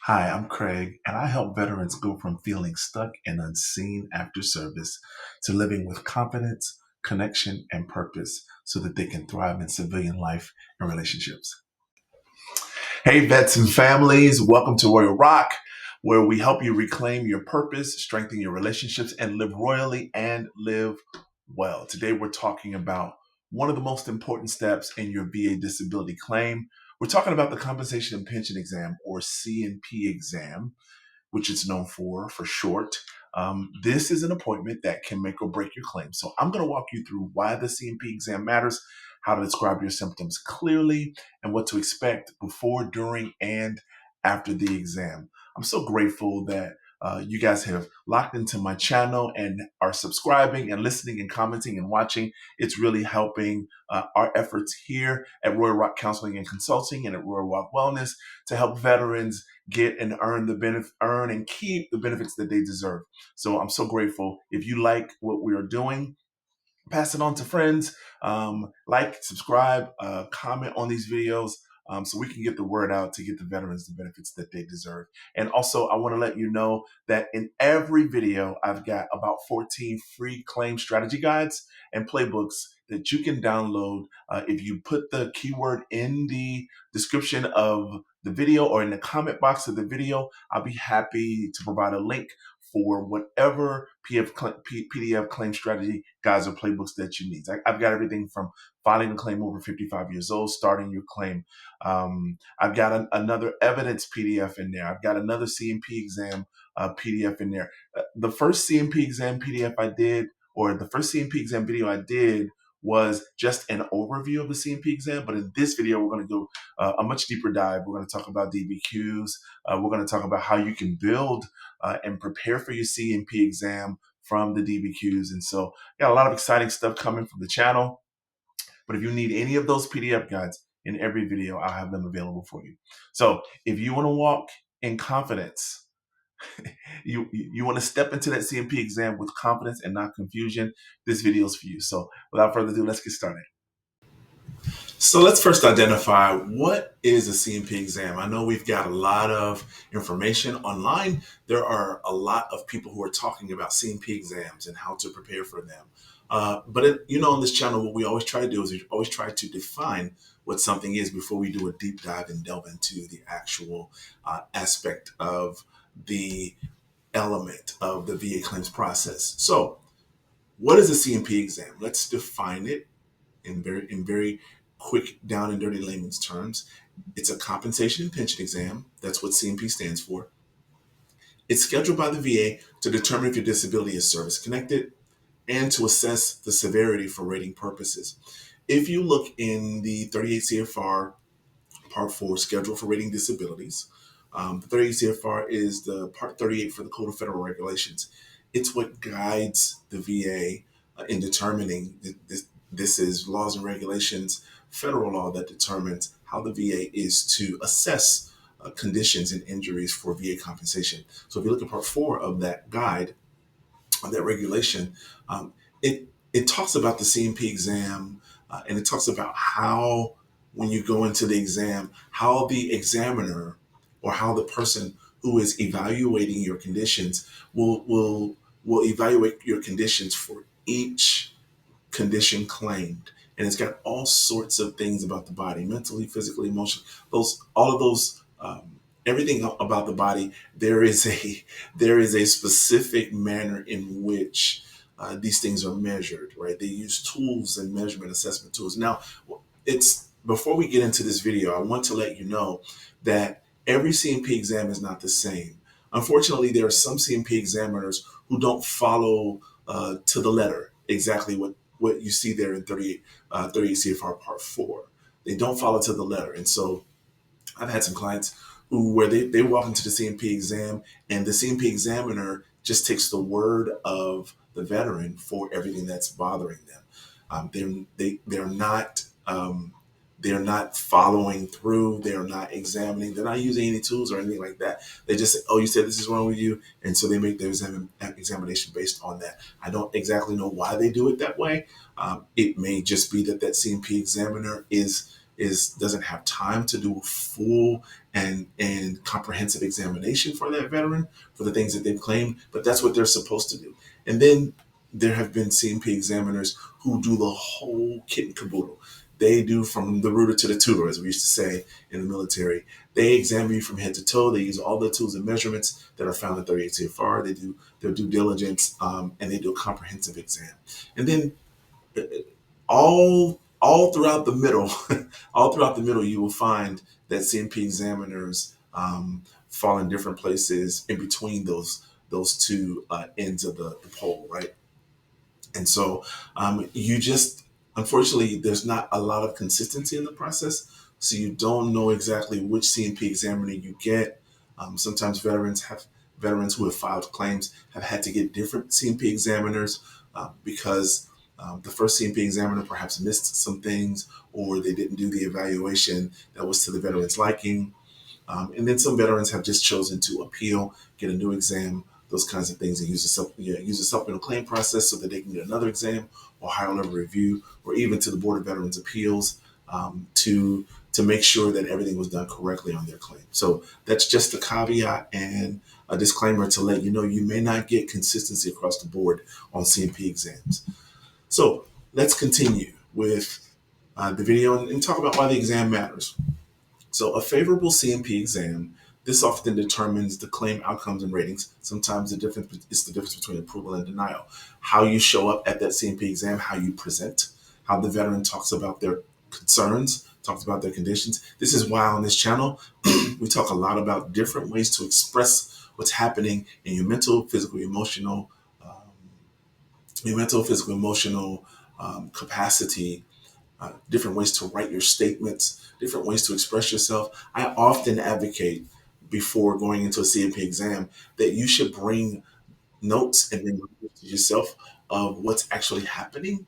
Hi, I'm Craig, and I help veterans go from feeling stuck and unseen after service to living with confidence, connection, and purpose so that they can thrive in civilian life and relationships. Hey, vets and families, welcome to Royal Rock, where we help you reclaim your purpose, strengthen your relationships, and live royally and live well. Today, we're talking about one of the most important steps in your VA disability claim. We're talking about the compensation and pension exam, or C&P exam, which it's known for short. This is an appointment that can make or break your claim. So I'm going to walk you through why the C&P exam matters, how to describe your symptoms clearly, and what to expect before, during, and after the exam. I'm so grateful that you guys have locked into my channel and are subscribing and listening and commenting and watching. It's really helping our efforts here at Royal Rock Counseling and Consulting and at Royal Rock Wellness to help veterans get and earn and keep the benefits that they deserve. So I'm so grateful. If you like what we are doing, pass it on to friends, like, subscribe, comment on these videos, so we can get the word out to get the veterans the benefits that they deserve. And also, I want to let you know that in every video, I've got about 14 free claim strategy guides and playbooks that you can download. If you put the keyword in the description of the video or in the comment box of the video, I'll be happy to provide a link for whatever PDF claim strategy guides or playbooks that you need. I've got everything from filing a claim over 55 years old, starting your claim. I've got another evidence PDF in there. I've got another C&P exam PDF in there. The first C&P exam PDF I did, or the first C&P exam video I did, was just an overview of the C&P exam. But in this video, we're going to go a much deeper dive. We're going to talk about DBQs. We're going to talk about how you can build and prepare for your C&P exam from the DBQs. And so, got a lot of exciting stuff coming from the channel. But if you need any of those PDF guides in every video, I'll have them available for you. So if you want to walk in confidence, you want to step into that C&P exam with confidence and not confusion, this video is for you. So without further ado, let's get started. So let's first identify what is a C&P exam. I know we've got a lot of information online. There are a lot of people who are talking about C&P exams and how to prepare for them. On this channel, what we always try to do is we always try to define what something is before we do a deep dive and delve into the actual aspect of the element of the VA claims process. So what is a C&P exam? Let's define it in very quick, down and dirty layman's terms. It's a compensation and pension exam. That's what C&P stands for. It's scheduled by the VA to determine if your disability is service connected and to assess the severity for rating purposes. If you look in the 38 CFR Part 4 schedule for rating disabilities, the 38 CFR is the Part 38 for the Code of Federal Regulations. It's what guides the VA in determining this is laws and regulations, federal law that determines how the VA is to assess conditions and injuries for VA compensation. So if you look at Part 4 of that guide, of that regulation, it talks about the C&P exam, and it talks about how, when you go into the exam, how the examiner or how the person who is evaluating your conditions will evaluate your conditions for each condition claimed. And it's got all sorts of things about the body, mentally, physically, emotionally, all of those, everything about the body. There is a specific manner in which these things are measured, right? They use tools and measurement assessment tools. Now, it's before we get into this video, I want to let you know that every C&P exam is not the same. Unfortunately, there are some C&P examiners who don't follow to the letter exactly what you see there in 38 CFR Part 4. They don't follow to the letter. And so I've had some clients where they walk into the C&P exam and the C&P examiner just takes the word of the veteran for everything that's bothering them. They're not following through. They're not examining. They're not using any tools or anything like that. They just say, "Oh, you said this is wrong with you," and so they make their examination based on that. I don't exactly know why they do it that way. It may just be that C&P examiner is doesn't have time to do a full and comprehensive examination for that veteran for the things that they've claimed, but that's what they're supposed to do. And then there have been C&P examiners who do the whole kit and caboodle. They do from the rooter to the tutor, as we used to say in the military. They examine you from head to toe. They use all the tools and measurements that are found in 38 CFR. They do their due diligence, and they do a comprehensive exam. And then all throughout the middle, all throughout the middle, you will find that C&P examiners fall in different places in between those two ends of the pole, right? And so you just, unfortunately, there's not a lot of consistency in the process. So you don't know exactly which C&P examiner you get. Sometimes veterans who have filed claims have had to get different C&P examiners because the first C&P examiner perhaps missed some things, or they didn't do the evaluation that was to the veteran's liking. And then some veterans have just chosen to appeal, get a new exam, those kinds of things, and use a supplemental claim process so that they can get another exam or higher level review, or even to the Board of Veterans Appeals to make sure that everything was done correctly on their claim. So that's just a caveat and a disclaimer to let you know you may not get consistency across the board on C&P exams. So let's continue with the video and talk about why the exam matters. So a favorable C&P exam, this often determines the claim outcomes and ratings. Sometimes the difference is the difference between approval and denial. How you show up at that C&P exam, how you present, how the veteran talks about their concerns, talks about their conditions. This is why on this channel, we talk a lot about different ways to express what's happening in your mental, physical, emotional capacity, different ways to write your statements, different ways to express yourself. I often advocate before going into a C&P exam that you should bring notes and then to yourself of what's actually happening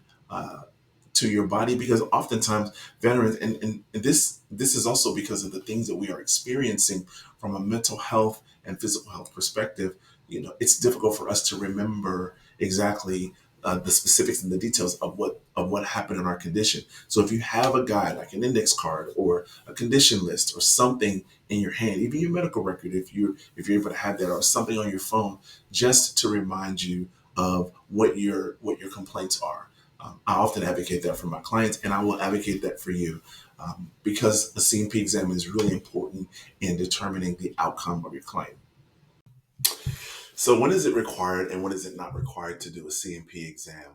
to your body, because oftentimes veterans and this is also because of the things that we are experiencing from a mental health and physical health perspective. It's difficult for us to remember exactly the specifics and the details of what happened in our condition. So if you have a guide like an index card or a condition list or something in your hand, even your medical record, if you're able to have that, or something on your phone, just to remind you of what your complaints are. I often advocate that for my clients, and I will advocate that for you because a C&P exam is really important in determining the outcome of your claim. So when is it required and when is it not required to do a C&P exam?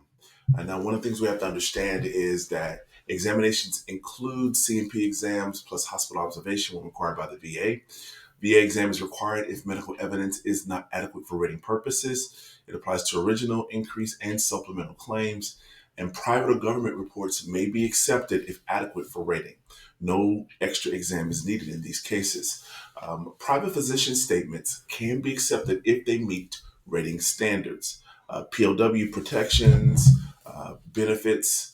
Now, one of the things we have to understand is that examinations include C&P exams plus hospital observation when required by the VA. VA exam is required if medical evidence is not adequate for rating purposes. It applies to original, increase, and supplemental claims. And private or government reports may be accepted if adequate for rating. No extra exam is needed in these cases. Private physician statements can be accepted if they meet rating standards. POW protections, benefits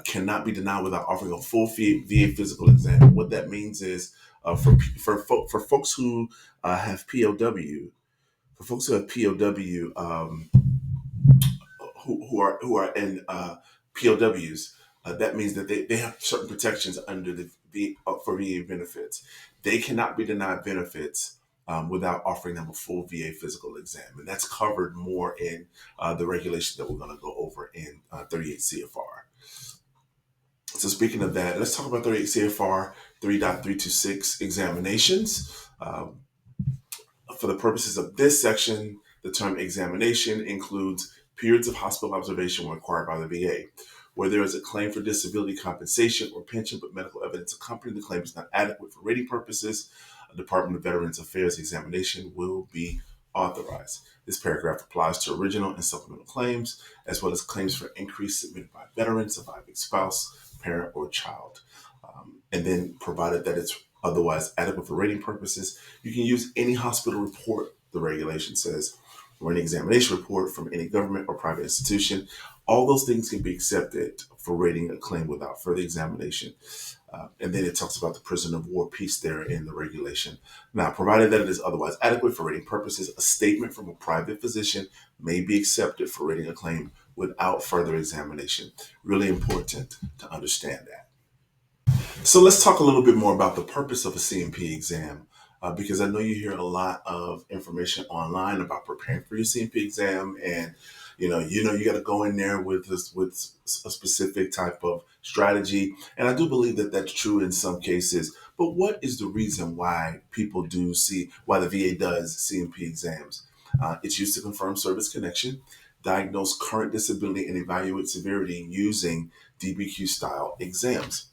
cannot be denied without offering a full VA physical exam. What that means is for folks who have POW, for folks who have POW, who are in POWs, that means that they have certain protections under for VA benefits. They cannot be denied benefits without offering them a full VA physical exam, and that's covered more in the regulations that we're going to go over in 38 CFR. So speaking of that, let's talk about 38 CFR 3.326 examinations. For the purposes of this section, the term examination includes periods of hospital observation required by the VA. Where there is a claim for disability compensation or pension, but medical evidence accompanying the claim is not adequate for rating purposes, a Department of Veterans Affairs examination will be authorized. This paragraph applies to original and supplemental claims, as well as claims for increase submitted by veterans, surviving spouse, parent, or child. And then, provided that it's otherwise adequate for rating purposes, you can use any hospital report, the regulation says, or any examination report from any government or private institution. All those things can be accepted for rating a claim without further examination. And then it talks about the prisoner of war piece there in the regulation. Now, provided that it is otherwise adequate for rating purposes, a statement from a private physician may be accepted for rating a claim without further examination. Really important to understand that. So let's talk a little bit more about the purpose of a C&P exam, because I know you hear a lot of information online about preparing for your C&P exam, and you got to go in there with a specific type of strategy, and I do believe that that's true in some cases. But what is the reason why people do see why the VA does C&P exams? It's used to confirm service connection, diagnose current disability, and evaluate severity using DBQ style exams.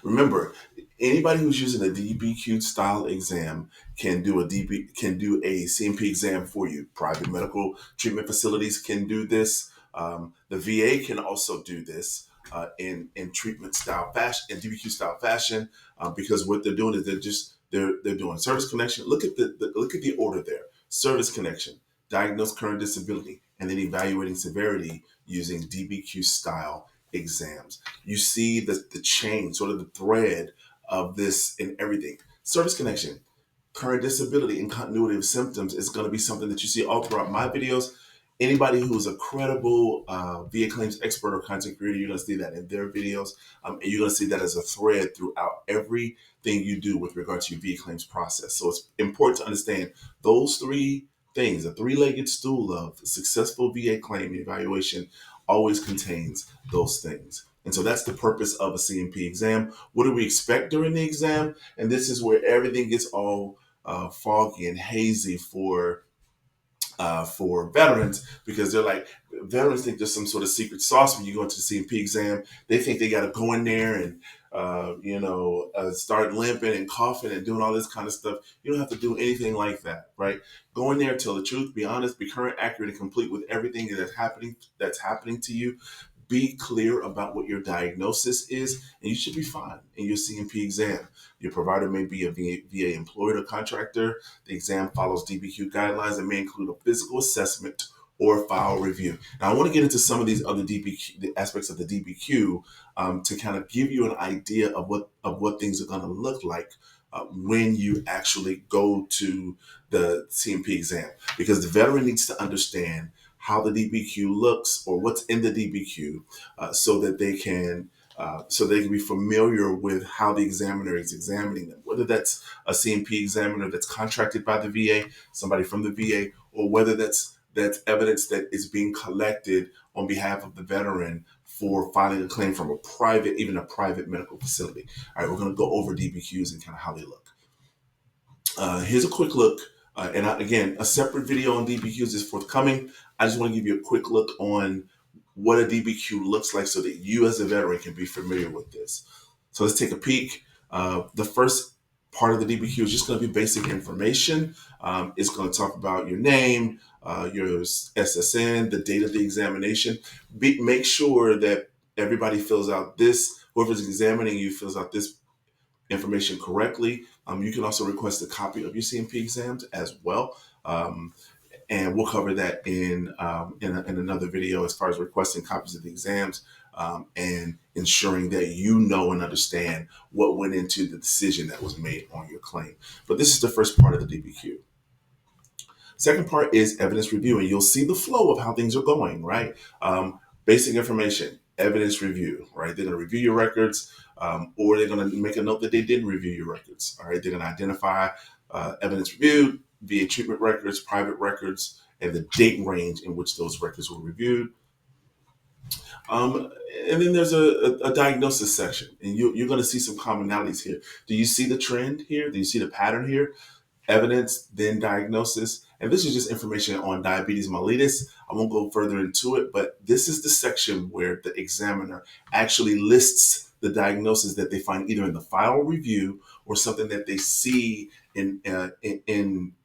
Remember, anybody who's using a DBQ style exam can do a C&P exam for you. Private medical treatment facilities can do this. The VA can also do this in treatment style fashion, in DBQ style fashion, because what they're doing is they're doing service connection. Look at the order there: service connection, diagnose current disability, and then evaluating severity using DBQ style exams. You see the chain, sort of the thread of this in everything. Service connection, current disability, and continuity of symptoms is going to be something that you see all throughout my videos. Anybody who's a credible VA claims expert or content creator, you're going to see that in their videos. And you're going to see that as a thread throughout everything you do with regard to your VA claims process. So it's important to understand those three things. A three-legged stool of successful VA claim evaluation always contains those things. And so that's the purpose of a C&P exam. What do we expect during the exam? And this is where everything gets all foggy and hazy for veterans, because they're like, veterans think there's some sort of secret sauce when you go into the C&P exam. They think they got to go in there and start limping and coughing and doing all this kind of stuff. You don't have to do anything like that, right? Go in there, tell the truth, be honest, be current, accurate, and complete with everything that's happening to you. Be clear about what your diagnosis is, and you should be fine in your C&P exam. Your provider may be a VA employee or contractor. The exam follows DBQ guidelines and may include a physical assessment or file review. Now, I want to get into some of these other the aspects of the DBQ, to kind of give you an idea of what things are going to look like when you actually go to the C&P exam, because the veteran needs to understand how the DBQ looks or what's in the DBQ, so that they can be familiar with how the examiner is examining them, whether that's a C&P examiner that's contracted by the VA, somebody from the VA, or whether that's evidence that is being collected on behalf of the veteran for filing a claim from even a private medical facility. All right, we're going to go over DBQs and kind of how they look. Here's a quick look. Again, a separate video on DBQs is forthcoming. I just want to give you a quick look on what a DBQ looks like so that you as a veteran can be familiar with this. So let's take a peek. The first part of the DBQ is just going to be basic information. It's going to talk about your name, your SSN, the date of the examination. Make sure that everybody fills out this, whoever's examining you fills out this information correctly. You can also request a copy of your C&P exams as well. And we'll cover that in another video as far as requesting copies of the exams, and ensuring that you know and understand what went into the decision that was made on your claim. But this is the first part of the DBQ. Second part is evidence review, and you'll see the flow of how things are going, right? Basic information, evidence review, right? They're going to review your records, or they're going to make a note that they didn't review your records, all right? They're going to identify evidence reviewed, VA treatment records, private records, and the date range in which those records were reviewed. And then there's a diagnosis section, and you're going to see some commonalities here. Do you see the trend here? Do you see the pattern here? Evidence, then diagnosis. And this is just information on diabetes mellitus. I won't go further into it, but this is the section where the examiner actually lists the diagnosis that they find either in the file review or something that they see in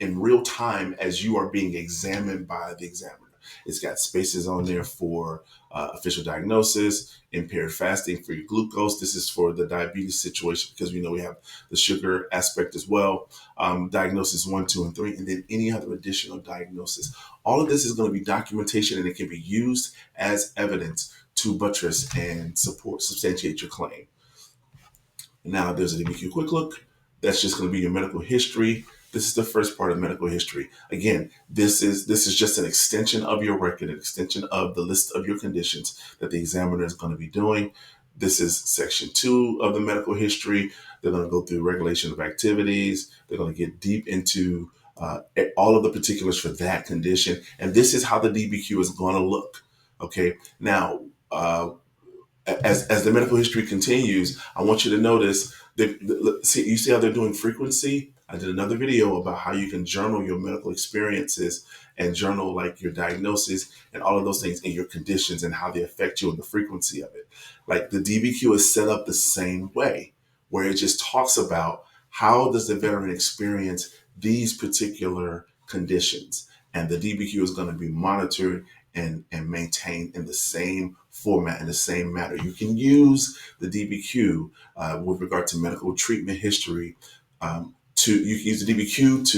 real time as you are being examined by the examiner. It's got spaces on there for official diagnosis, impaired fasting, free glucose. This is for the diabetes situation because we know we have the sugar aspect as well. Diagnosis 1, 2, and 3, and then any other additional diagnosis. All of this is going to be documentation, and it can be used as evidence to buttress and substantiate your claim. Now there's a DBQ quick look. That's just going to be your medical history. This is the first part of medical history. Again, this is just an extension of your record, an extension of the list of your conditions that the examiner is going to be doing. This is section 2 of the medical history. They're going to go through regulation of activities. They're going to get deep into all of the particulars for that condition. And this is how the DBQ is going to look. Okay. Now, as the medical history continues, I want you to notice that, see, you see how they're doing frequency. I did another video about how you can journal your medical experiences and journal like your diagnosis and all of those things and your conditions and how they affect you and the frequency of it. Like the DBQ is set up the same way, where it just talks about how does the veteran experience these particular conditions, and the DBQ is going to be monitored and maintained in the same format, in the same manner. You can use the DBQ with regard to medical treatment history. You can use the DBQ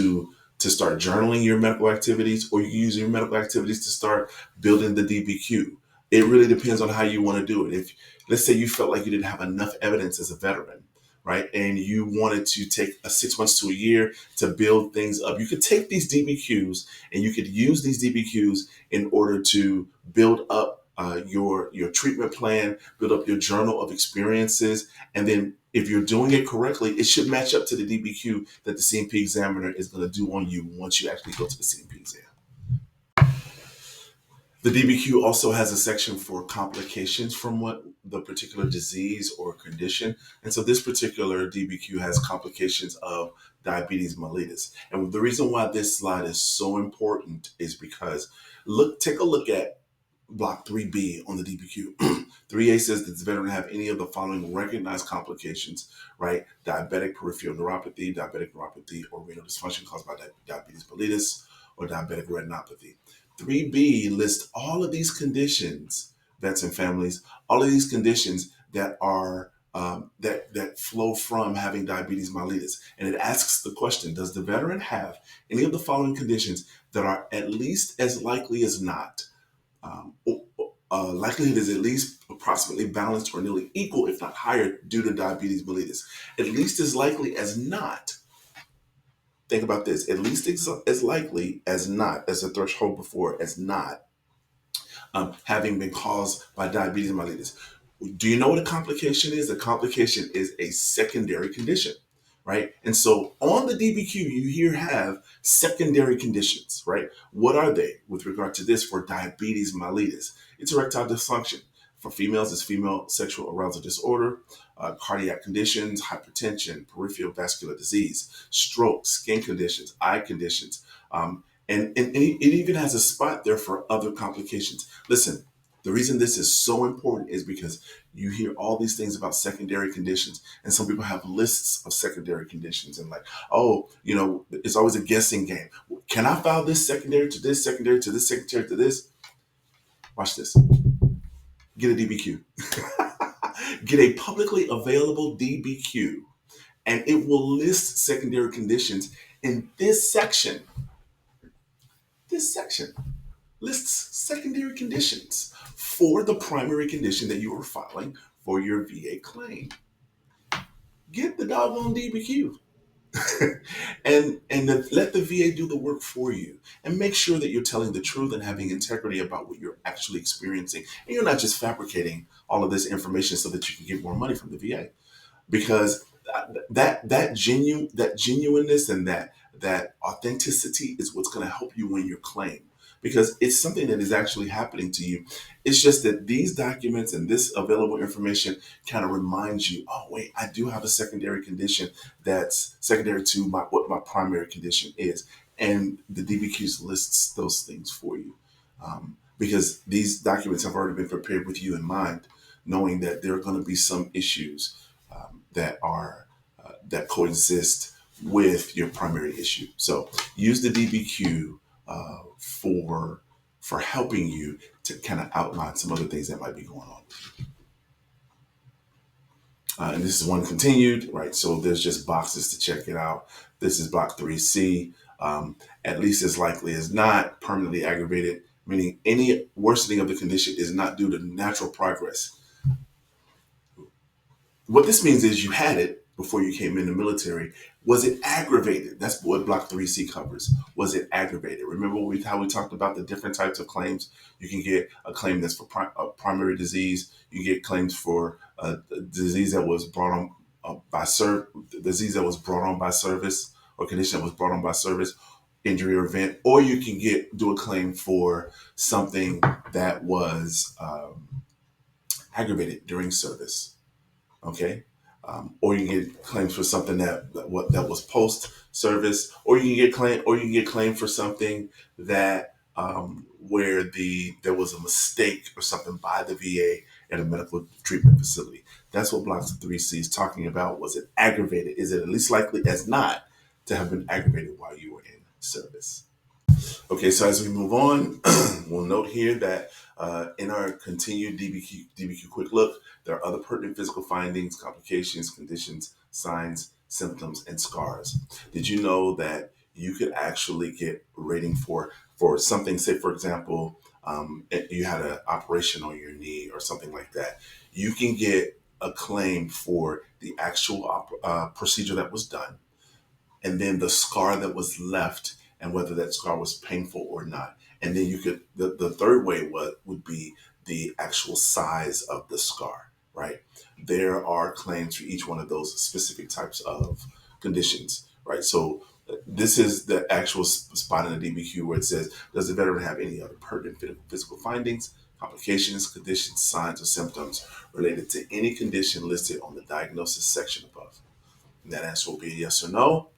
to start journaling your medical activities, or you can use your medical activities to start building the DBQ. It really depends on how you want to do it. If, let's say, you felt like you didn't have enough evidence as a veteran, right, and you wanted to take a 6 months to a year to build things up, you could take these DBQs and you could use these DBQs in order to build up your treatment plan, build up your journal of experiences, and then if you're doing it correctly, it should match up to the DBQ that the C&P examiner is going to do on you once you actually go to the C&P exam. The DBQ also has a section for complications from what the particular disease or condition. And so this particular DBQ has complications of diabetes mellitus. And the reason why this slide is so important is because take a look at block 3B on the DBQ. 3A says, does the veteran have any of the following recognized complications, right? Diabetic peripheral neuropathy, or renal dysfunction caused by diabetes mellitus, or diabetic retinopathy. 3B lists all of these conditions, vets and families, all of these conditions that are that flow from having diabetes mellitus. And it asks the question, does the veteran have any of the following conditions that are at least as likely as not? Likelihood is at least approximately balanced or nearly equal, if not higher, due to diabetes mellitus. At least as likely as not. Think about this. At least as likely as not, as a threshold before, as not having been caused by diabetes mellitus. Do you know what a complication is? A complication is a secondary condition, right? And so on the DBQ, you here have secondary conditions, right? What are they with regard to this for diabetes mellitus? It's erectile dysfunction. For females, it's female sexual arousal disorder, cardiac conditions, hypertension, peripheral vascular disease, stroke, skin conditions, eye conditions, and it even has a spot there for other complications. Listen, the reason this is so important is because you hear all these things about secondary conditions, and some people have lists of secondary conditions, and like, oh, it's always a guessing game. Can I file this secondary to this, secondary to this, secondary to this? Watch this. Get a DBQ. Get a publicly available DBQ, and it will list secondary conditions in this section. This section lists secondary conditions for the primary condition that you are filing for your VA claim. Get the doggone DBQ. and let the VA do the work for you, and make sure that you're telling the truth and having integrity about what you're actually experiencing, and you're not just fabricating all of this information so that you can get more money from the VA, because that genuineness and that authenticity is what's going to help you win your claim, because it's something that is actually happening to you. It's just that these documents and this available information kind of reminds you, oh wait, I do have a secondary condition that's secondary to what my primary condition is, and the DBQs lists those things for you, because these documents have already been prepared with you in mind, knowing that there are going to be some issues that coexist with your primary issue. So use the DBQ for helping you to kind of outline some other things that might be going on. And this is one continued, right? So there's just boxes to check it out. This is block 3C. At least as likely as not, permanently aggravated, meaning any worsening of the condition is not due to natural progress. What this means is you had it before you came in the military. Was it aggravated? That's what Block 3C covers. Was it aggravated? Remember how we talked about the different types of claims? You can get a claim that's for primary disease. You get claims for a disease that was brought on disease that was brought on by service, or condition that was brought on by service, injury or event. Or you can do a claim for something that was aggravated during service. Okay. Or you can get claims for something that was post service, or you can get claim for something that where there was a mistake or something by the VA at a medical treatment facility. That's what Block 3C is talking about. Was it aggravated? Is it at least likely as not to have been aggravated while you were in service? Okay, so as we move on, we'll note here that in our continued DBQ quick look, there are other pertinent physical findings, complications, conditions, signs, symptoms, and scars. Did you know that you could actually get rating for something? Say, for example, you had an operation on your knee or something like that. You can get a claim for the actual procedure that was done, and then the scar that was left, and whether that scar was painful or not. And then you could the third way would be the actual size of the scar, right? There are claims for each one of those specific types of conditions, right? So this is the actual spot in the DBQ where it says, does the veteran have any other pertinent physical findings, complications, conditions, signs, or symptoms related to any condition listed on the diagnosis section above? And that answer will be a yes or no.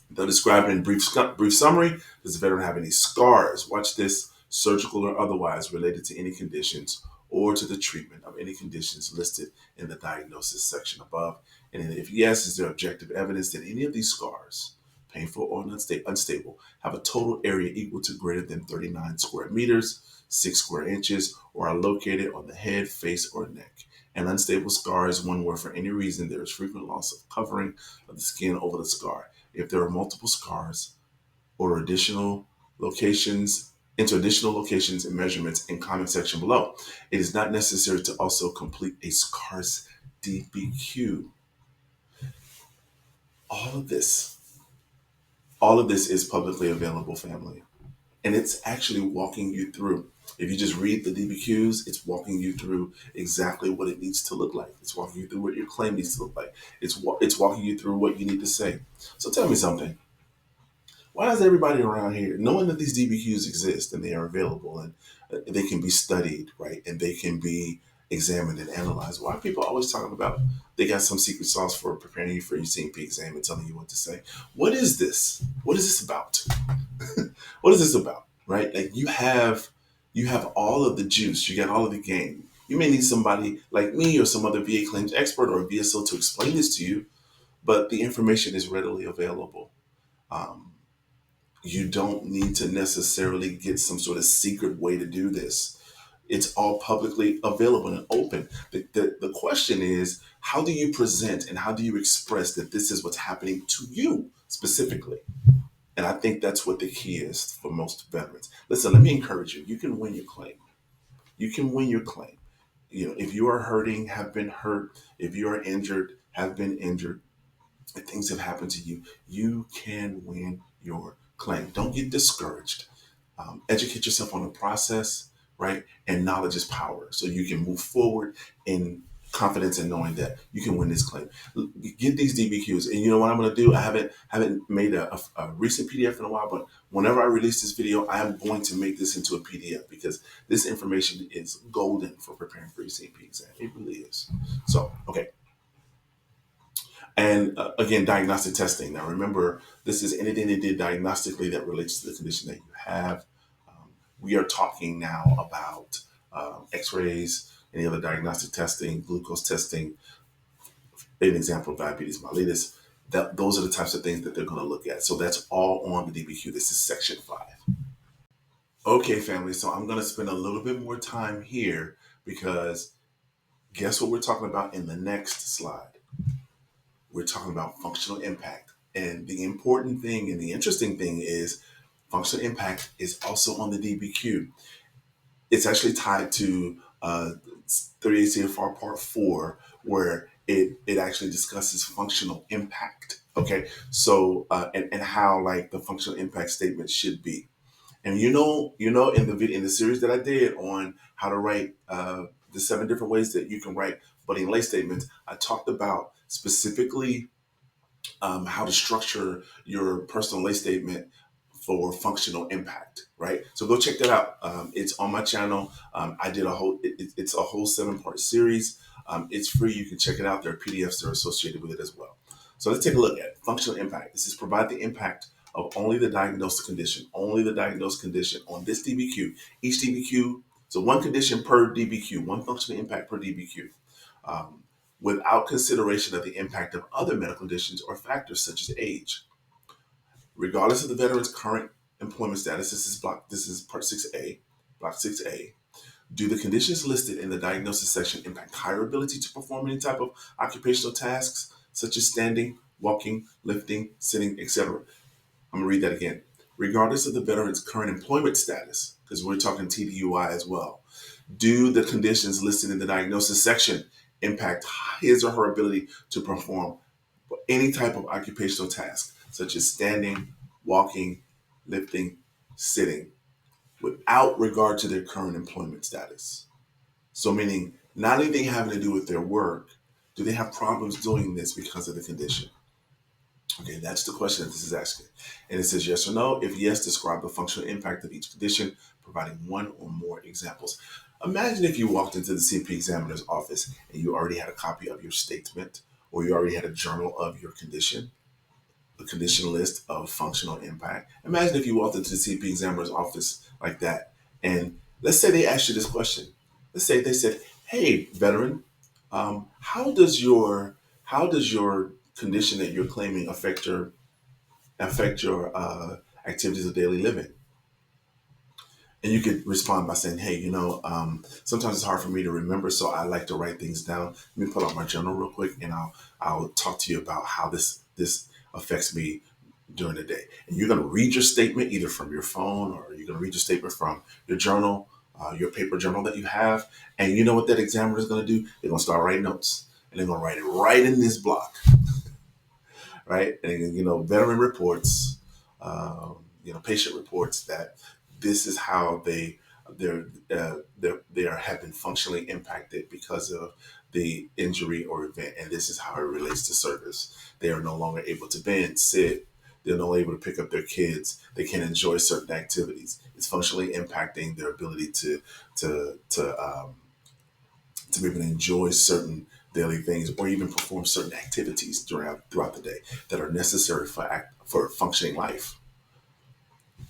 They'll describe it in brief summary. Does the veteran have any scars? Watch this, surgical or otherwise, related to any conditions or to the treatment of any conditions listed in the diagnosis section above? And then if yes, is there objective evidence that any of these scars, painful or unstable, have a total area equal to greater than 39 square meters, 6 square inches, or are located on the head, face, or neck? An unstable scar is one where for any reason there is frequent loss of covering of the skin over the scar. If there are multiple scars or additional locations, and measurements in comment section below, it is not necessary to also complete a scars DBQ. All of this, is publicly available, family. And it's actually walking you through. If you just read the DBQs, it's walking you through exactly what it needs to look like. It's walking you through what your claim needs to look like. It's walking you through what you need to say. So tell me something. Why is everybody around here, knowing that these DBQs exist and they are available and they can be studied, right, and they can be examined and analyzed, why are people always talking about they got some secret sauce for preparing you for your C&P exam and telling you what to say? What is this? What is this about? What is this about, right? Like you have all of the juice, you got all of the game. You may need somebody like me or some other VA claims expert or a VSO to explain this to you, but the information is readily available. Um, you don't need to necessarily get some sort of secret way to do this. It's all publicly available and open. The question is, how do you present and how do you express that this is what's happening to you specifically? And I think that's what the key is for most veterans. Listen, let me encourage you. You can win your claim. You can win your claim. You know, if you are hurting, have been hurt, if you are injured, have been injured, if things have happened to you, you can win your claim. Don't get discouraged. Educate yourself on the process, right? And knowledge is power. So you can move forward in confidence and knowing that you can win this claim. Get these DBQs. And you know what I'm going to do? I haven't made a recent PDF in a while, but whenever I release this video, I am going to make this into a PDF because this information is golden for preparing for your C&P exam. It really is. So, okay. And again, diagnostic testing. Now, remember, this is anything they did diagnostically that relates to the condition that you have. We are talking now about x-rays, any other diagnostic testing, glucose testing, an example of diabetes mellitus. Those are the types of things that they're going to look at. So that's all on the DBQ. This is section 5. Okay, family, so I'm going to spend a little bit more time here because guess what we're talking about in the next slide? We're talking about functional impact. And the important thing and the interesting thing is functional impact is also on the DBQ. It's actually tied to 38 CFR Part 4, where it actually discusses functional impact Okay, so and how like the functional impact statement should be. And in the video in the series that I did on how to write the 7 different ways that you can write budding lay statements, I talked about specifically how to structure your personal lay statement for functional impact, right? So go check that out. It's on my channel. I did it's a whole 7-part series. It's free. You can check it out. There are PDFs that are associated with it as well. So let's take a look at it. Functional impact. This is provide the impact of only the diagnosed condition, on this DBQ. Each DBQ, so one condition per DBQ, one functional impact per DBQ. Um, Without consideration of the impact of other medical conditions or factors such as age. Regardless of the veteran's current employment status, this is part 6A, block 6A. Do the conditions listed in the diagnosis section impact higher ability to perform any type of occupational tasks, such as standing, walking, lifting, sitting, etc.? I'm going to read that again. Regardless of the veteran's current employment status, because we're talking TDUI as well, do the conditions listed in the diagnosis section impact his or her ability to perform any type of occupational task, such as standing, walking, lifting, sitting, without regard to their current employment status? So, meaning not anything having to do with their work. Do they have problems doing this because of the condition? Okay, that's the question that this is asking. And it says yes or no. If yes, describe the functional impact of each condition, providing one or more examples. Imagine if you walked into the C&P examiner's office and you already had a copy of your statement, or you already had a journal of your condition, the condition list of functional impact. Imagine if you walked into the C&P examiner's office like that, and let's say they asked you this question. Let's say they said, "Hey, veteran, how does your condition that you're claiming affect your activities of daily living?" And you could respond by saying, "Hey, sometimes it's hard for me to remember, so I like to write things down. Let me pull out my journal real quick, and I'll talk to you about how this affects me during the day." And you're going to read your statement either from your phone, or you're going to read your statement from your journal, your paper journal that you have. And you know what that examiner is going to do? They're going to start writing notes, and they're going to write it right in this block, right? And veteran reports, patient reports that this is how they have been functionally impacted because of the injury or event, and this is how it relates to service. They are no longer able to bend, sit. They're no longer able to pick up their kids. They can't enjoy certain activities. It's functionally impacting their ability to to um, to be able to enjoy certain daily things, or even perform certain activities throughout the day that are necessary for functioning life.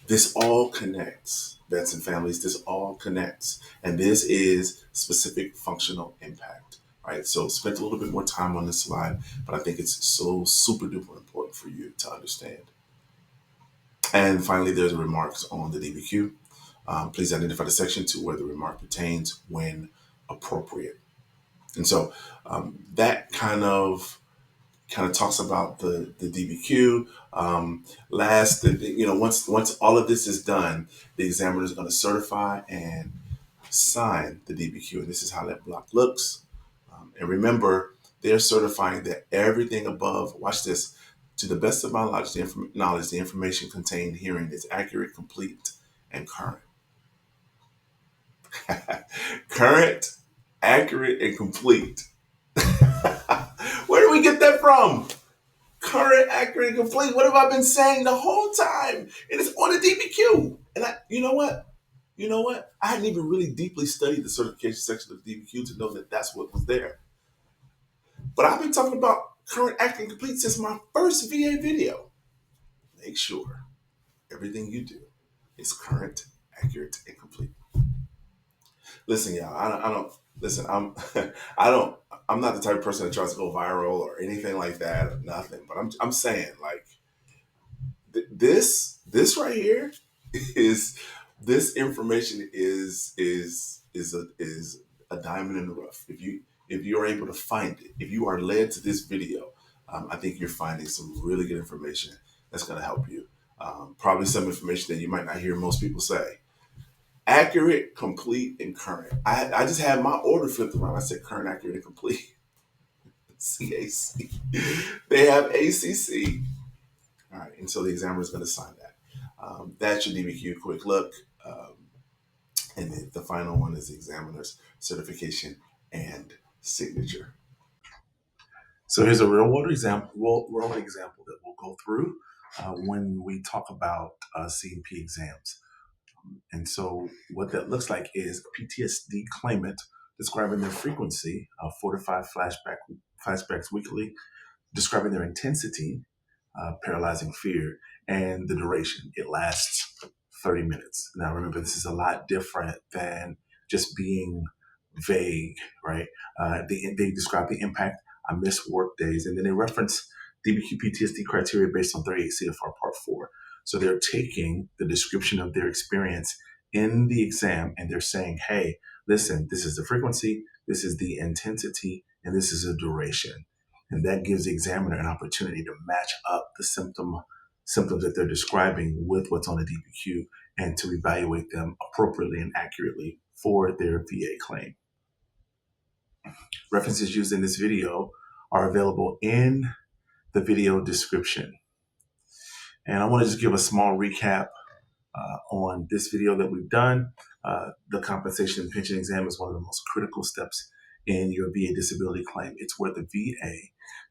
This all connects, vets and families. This all connects, and this is specific functional impact. Right. So spent a little bit more time on this slide, but I think it's so super duper important for you to understand. And finally, there's remarks on the DBQ. Please identify the section to where the remark pertains when appropriate. And so that kind of talks about the DBQ. Once all of this is done, the examiner is going to certify and sign the DBQ, and this is how that block looks. And remember, they're certifying that everything above. Watch this. To the best of my knowledge, the information contained herein is accurate, complete, and current. Current, accurate, and complete. Where do we get that from? Current, accurate, and complete. What have I been saying the whole time? And it's on the DBQ. And you know what? I hadn't even really deeply studied the certification section of the DBQ to know that that's what was there. But I've been talking about current, accurate, and complete since my first VA video. Make sure everything you do is current, accurate, and complete. Listen, y'all. I don't listen. I don't. I'm not the type of person that tries to go viral or anything like that or nothing. But I'm saying, like, this right here is this information is a diamond in the rough. If you're able to find it, if you are led to this video, I think you're finding some really good information that's going to help you. Probably some information that you might not hear most people say. Accurate, complete, and current. I just had my order flipped around. I said current, accurate, and complete. CAC. They have ACC. All right, and so the examiner is going to sign that. That's your DBQ quick look. And then the final one is the examiner's certification and signature. So here's a real world example that we'll go through when we talk about C&P exams. And so what that looks like is a PTSD claimant describing their frequency of 4 to 5 flashbacks weekly, describing their intensity, paralyzing fear, and the duration. It lasts 30 minutes. Now, remember, this is a lot different than just being vague, right? They describe the impact. I miss work days, and then they reference DBQ PTSD criteria based on 38 CFR Part 4. So they're taking the description of their experience in the exam and they're saying, hey, listen, this is the frequency, this is the intensity, and this is the duration. And that gives the examiner an opportunity to match up the symptoms that they're describing with what's on the DBQ and to evaluate them appropriately and accurately for their VA claim. References used in this video are available in the video description. And I want to just give a small recap on this video that we've done. The compensation and pension exam is one of the most critical steps in your VA disability claim. It's where the VA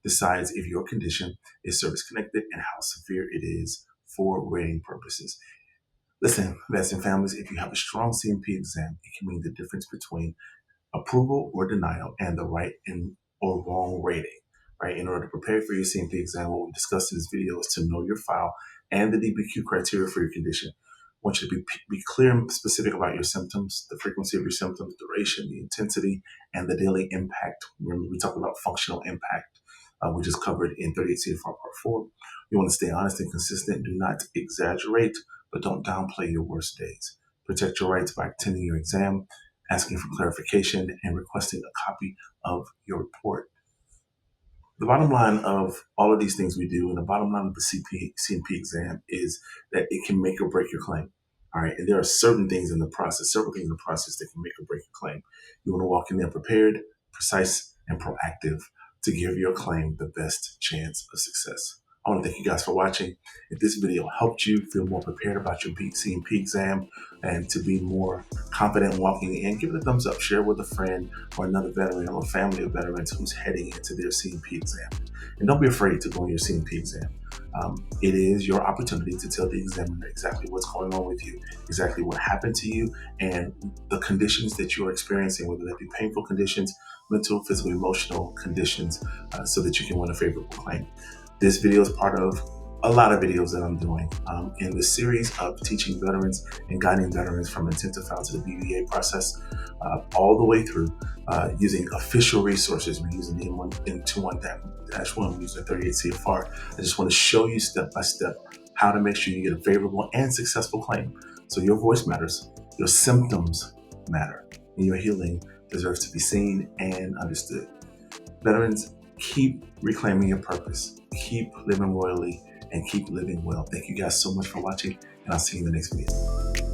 decides if your condition is service-connected and how severe it is for rating purposes. Listen, vets and families, if you have a strong C&P exam, it can mean the difference between approval or denial and the right or wrong rating. Right? In order to prepare for your C&P exam, what we discussed in this video is to know your file and the DBQ criteria for your condition. I want you to be clear and specific about your symptoms, the frequency of your symptoms, duration, the intensity, and the daily impact. Remember, we talked about functional impact, which is covered in 38 CFR Part 4. You want to stay honest and consistent. Do not exaggerate, but don't downplay your worst days. Protect your rights by attending your exam, asking for clarification, and requesting a copy of your report. The bottom line of all of these things we do, and the bottom line of the C&P exam, is that it can make or break your claim. All right, and there are several things in the process that can make or break your claim. You want to walk in there prepared, precise, and proactive to give your claim the best chance of success. I want to thank you guys for watching. If this video helped you feel more prepared about your C&P exam and to be more confident walking in, give it a thumbs up. Share with a friend or another veteran or a family of veterans who's heading into their C&P exam. And don't be afraid to go on your C&P exam. It is your opportunity to tell the examiner exactly what's going on with you, exactly what happened to you, and the conditions that you're experiencing, whether that be painful conditions, mental, physical, emotional conditions, so that you can win a favorable claim. This video is part of a lot of videos that I'm doing in the series of teaching veterans and guiding veterans from intent to file to the BVA process all the way through using official resources. We're using the M21-1, we're using 38 CFR. I just want to show you step by step how to make sure you get a favorable and successful claim. So your voice matters, your symptoms matter, and your healing deserves to be seen and understood. Veterans, keep reclaiming your purpose, keep living royally, and keep living well. Thank you guys so much for watching, and I'll see you in the next video.